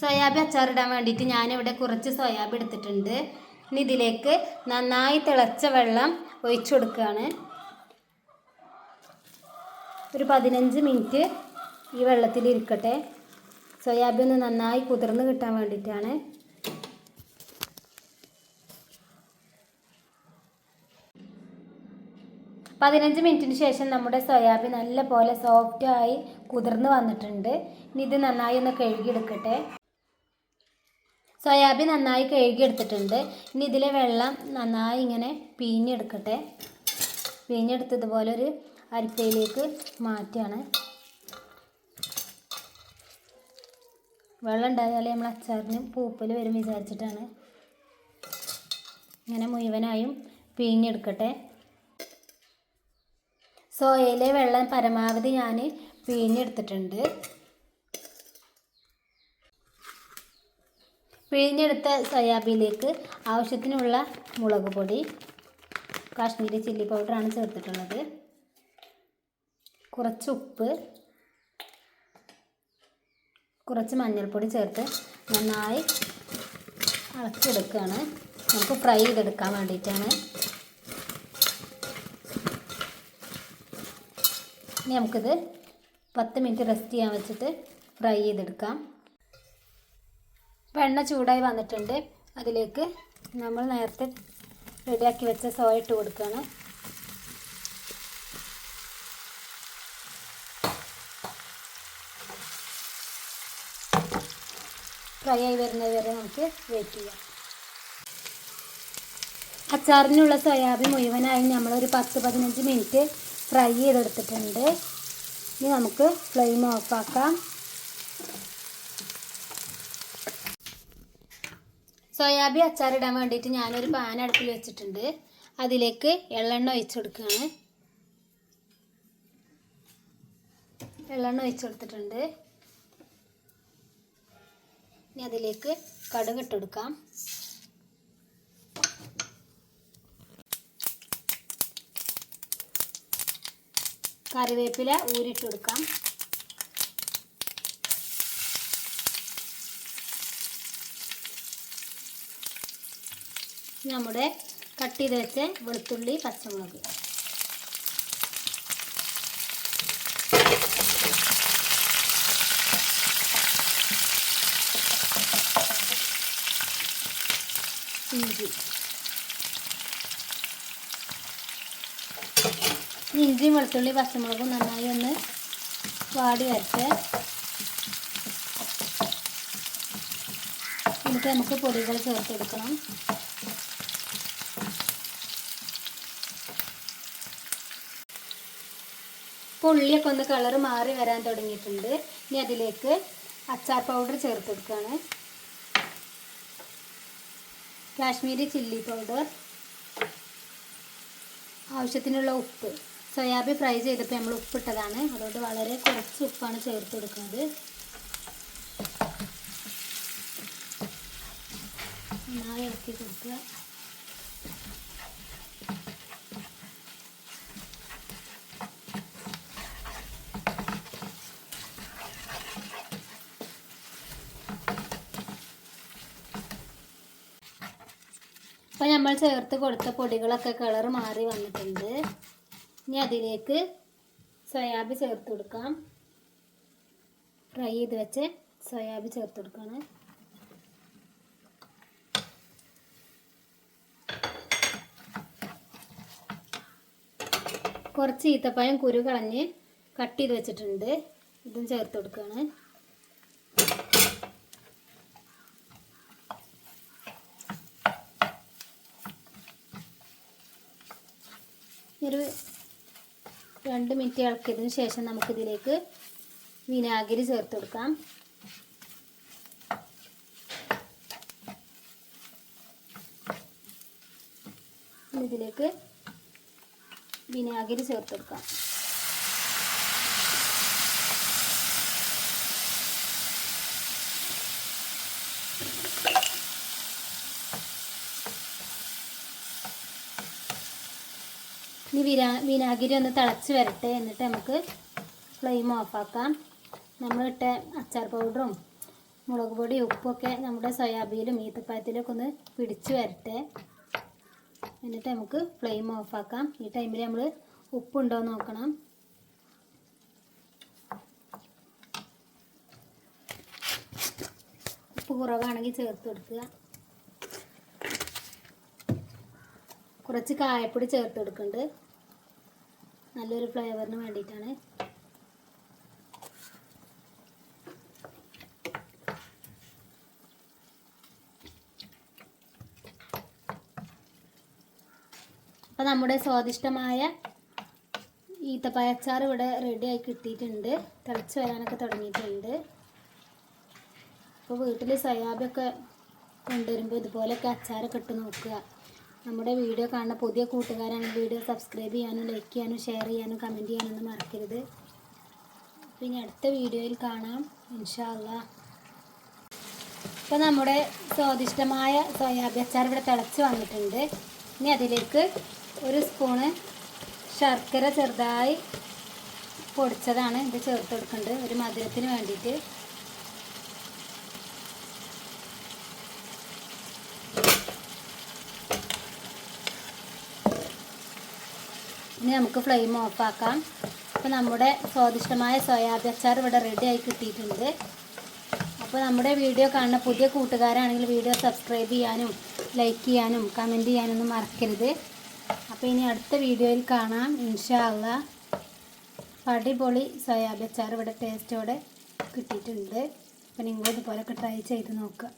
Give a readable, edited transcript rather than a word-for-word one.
Soybean അച്ചാറിടാൻ വേണ്ടിയിട്ട് ഞാനിവിടെ കുറച്ച് സോയാബീൻ എടുത്തിട്ടുണ്ട്. ഇനി ഇതിലേക്ക് നന്നായി തിളച്ച വെള്ളം ഒഴിച്ചു കൊടുക്കുകയാണ്. ഒരു 15 മിനിറ്റ് ഈ വെള്ളത്തിൽ ഇരിക്കട്ടെ. സോയാബീൻ ഒന്ന് നന്നായി കുതിർന്ന് കിട്ടാൻ വേണ്ടിയിട്ടാണ്. പതിനഞ്ച് മിനിറ്റിന് ശേഷം നമ്മുടെ സോയാബീൻ നല്ല പോലെ സോഫ്റ്റായി കുതിർന്ന് വന്നിട്ടുണ്ട്. ഇനി ഇത് നന്നായി ഒന്ന് കഴുകിയെടുക്കട്ടെ. സോയാബീൻ നന്നായി കഴുകിയെടുത്തിട്ടുണ്ട്. ഇനി ഇതിലെ വെള്ളം നന്നായി ഇങ്ങനെ പിഴിഞ്ഞെടുക്കട്ടെ. പിഴിഞ്ഞെടുത്ത് ഇതുപോലെ ഒരു അരിപ്പയിലേക്ക് മാറ്റുകയാണ്. വെള്ളം ഉണ്ടായാലേ നമ്മൾ അച്ചാറിന് പൂപ്പൽ വരും വിചാരിച്ചിട്ടാണ്. ഇങ്ങനെ മുഴുവനായും പിഴിഞ്ഞെടുക്കട്ടെ. സോയയിലെ വെള്ളം പരമാവധി ഞാൻ പിഴിഞ്ഞെടുത്തിട്ടുണ്ട്. പിഴിഞ്ഞെടുത്ത സോയാബീനിലേക്ക് ആവശ്യത്തിനുള്ള മുളക് പൊടി, കാശ്മീരി ചില്ലി പൗഡറാണ് ചേർത്തിട്ടുള്ളത്. കുറച്ച് ഉപ്പ്, കുറച്ച് മഞ്ഞൾപ്പൊടി ചേർത്ത് നന്നായി ഇളക്കിയെടുക്കുകയാണ്. നമുക്ക് ഫ്രൈ ചെയ്തെടുക്കാൻ വേണ്ടിയിട്ടാണ്. ഇനി നമുക്കിത് 10 മിനിറ്റ് റെസ്റ്റ് ചെയ്യാൻ വെച്ചിട്ട് ഫ്രൈ ചെയ്തെടുക്കാം. എണ്ണ ചൂടായി വന്നിട്ടുണ്ട്. അതിലേക്ക് നമ്മൾ നേരത്തെ റെഡിയാക്കി വെച്ച സോയ ഇട്ട് കൊടുക്കുകയാണ്. ഫ്രൈ ആയി വരുന്നത് വരെ നമുക്ക് വെയിറ്റ് ചെയ്യാം. അച്ചാറിനുള്ള സോയാബീൻ മുഴുവനായി നമ്മളൊരു 10-15 മിനിറ്റ് ഫ്രൈ ചെയ്തെടുത്തിട്ടുണ്ട്. ഇനി നമുക്ക് ഫ്ലെയിം ഓഫാക്കാം. സോയാബീൻ അച്ചാറിടാൻ വേണ്ടിയിട്ട് ഞാനൊരു പാൻ അടുപ്പിൽ വെച്ചിട്ടുണ്ട്. അതിലേക്ക് എള്ളെണ്ണ ഒഴിച്ചു കൊടുക്കുകയാണ്. എള്ളെണ്ണ ഒഴിച്ചു കൊടുത്തിട്ടുണ്ട്. ഇനി അതിലേക്ക് കടുക് ഇട്ട് കൊടുക്കാം. കറിവേപ്പില ഊരിട്ട് കൊടുക്കാം. നമ്മുടെ കട്ട് ചെയ്ത് വെച്ച വെളുത്തുള്ളി, പച്ചമുളക്, ഇഞ്ചി. ഇഞ്ചിയും വെളുത്തുള്ളി പച്ചമുളകും നന്നായി ഒന്ന് വാടി വരട്ടെ. എന്നിട്ട് നമുക്ക് പൊടികൾ ചേർത്ത് കൊടുക്കണം. ഉള്ളിയൊക്കെ ഒന്ന് കളർ മാറി വരാൻ തുടങ്ങിയിട്ടുണ്ട്. ഇനി അതിലേക്ക് അച്ചാർ പൗഡർ ചേർത്ത് കൊടുക്കുകയാണ്. കാശ്മീരി ചില്ലി പൗഡർ, ആവശ്യത്തിനുള്ള ഉപ്പ്. സോയാബീൻ ഫ്രൈ ചെയ്തപ്പോൾ നമ്മൾ ഉപ്പിട്ടതാണ്, അതുകൊണ്ട് വളരെ കുറച്ച് ഉപ്പാണ് ചേർത്ത് കൊടുക്കുന്നത്. നന്നായി ഇളക്കി കൊടുക്കുക. അപ്പോൾ നമ്മൾ ചേർത്ത് കൊടുത്ത പൊടികളൊക്കെ കളർ മാറി വന്നിട്ടുണ്ട്. ഇനി അതിലേക്ക് സോയാബീൻ ചേർത്ത് കൊടുക്കാം. ഫ്രൈ ചെയ്ത് വെച്ച് സോയാബീൻ ചേർത്ത് കൊടുക്കുകയാണ്. കുറച്ച് ഈത്തപ്പഴം കുരു കളഞ്ഞ് കട്ട് ചെയ്ത് വെച്ചിട്ടുണ്ട്. ഇതും ചേർത്ത് കൊടുക്കുകയാണ്. ഒരു 2 മിനിറ്റ് ഇളക്കിയതിന് ശേഷം നമുക്കിതിലേക്ക് വിനാഗിരി ചേർത്ത് കൊടുക്കാം. ഇതിലേക്ക് വിനാഗിരി ചേർത്ത് കൊടുക്കാം. ഇനി വിനാഗിരി ഒന്ന് തിളച്ച് വരട്ടെ. എന്നിട്ട് നമുക്ക് ഫ്ലെയിം ഓഫാക്കാം. നമ്മളിട്ട അച്ചാർ പൗഡറും മുളക് പൊടി ഉപ്പൊക്കെ നമ്മുടെ സോയാബീനിലും ഈത്തപ്പഴത്തിലൊക്കെ ഒന്ന് പിടിച്ച് വരട്ടെ. എന്നിട്ട് നമുക്ക് ഫ്ലെയിം ഓഫാക്കാം. ഈ ടൈമിൽ നമ്മൾ ഉപ്പുണ്ടോ എന്ന് നോക്കണം. ഉപ്പ് കുറവാണെങ്കിൽ ചേർത്ത് കൊടുക്കുക. കുറച്ച് കായപ്പൊടി ചേർത്ത് കൊടുക്കുന്നുണ്ട്, നല്ലൊരു ഫ്ലേവറിന് വേണ്ടിയിട്ടാണ്. അപ്പോൾ നമ്മുടെ സ്വാദിഷ്ടമായ ഈത്തപ്പഴ അച്ചാർ ഇവിടെ റെഡിയായി കിട്ടിയിട്ടുണ്ട്. തിളച്ച് വരാനൊക്കെ തുടങ്ങിയിട്ടുണ്ട്. അപ്പോൾ വീട്ടിൽ സോയാബീനൊക്കെ കൊണ്ടുവരുമ്പോൾ ഇതുപോലെയൊക്കെ അച്ചാറൊക്കെ ഇട്ട് നോക്കുക. നമ്മുടെ വീഡിയോ കാണുന്ന പുതിയ കൂട്ടുകാരാണ് വീഡിയോ സബ്സ്ക്രൈബ് ചെയ്യാനും ലൈക്ക് ചെയ്യാനും ഷെയർ ചെയ്യാനും കമൻറ്റ് ചെയ്യാനൊന്നും മറക്കരുത്. പിന്നെ അടുത്ത വീഡിയോയിൽ കാണാം ഇൻഷാ അല്ലാ. ഇപ്പോൾ നമ്മുടെ സ്വാദിഷ്ടമായ സോയാബീൻ അച്ചാർ ഇവിടെ തിളച്ച് വന്നിട്ടുണ്ട്. ഇനി അതിലേക്ക് ഒരു സ്പൂണ് ശർക്കര ചെറുതായി പൊടിച്ചതാണ് ഇത് ചേർത്ത് കൊടുക്കേണ്ടത്, ഒരു മധുരത്തിന് വേണ്ടിയിട്ട്. ഇനി നമുക്ക് ഫ്ലെയിം ഓഫാക്കാം. അപ്പോൾ നമ്മുടെ സ്വാദിഷ്ടമായ സോയാബീൻ അച്ചാർ ഇവിടെ റെഡി ആയി കിട്ടിയിട്ടുണ്ട്. അപ്പോൾ നമ്മുടെ വീഡിയോ കാണുന്ന പുതിയ കൂട്ടുകാരാണെങ്കിൽ വീഡിയോ സബ്സ്ക്രൈബ് ചെയ്യാനും ലൈക്ക് ചെയ്യാനും കമൻറ്റ് ചെയ്യാനൊന്നും മറക്കരുത്. അപ്പോൾ ഇനി അടുത്ത വീഡിയോയിൽ കാണാം ഇൻഷാ അല്ലാ. അടിപൊളി സോയാബീൻ അച്ചാർ ഇവിടെ ടേസ്റ്റോടെ കിട്ടിയിട്ടുണ്ട്. അപ്പോൾ നിങ്ങൾ ഇതുപോലൊക്കെ ട്രൈ ചെയ്ത് നോക്കുക.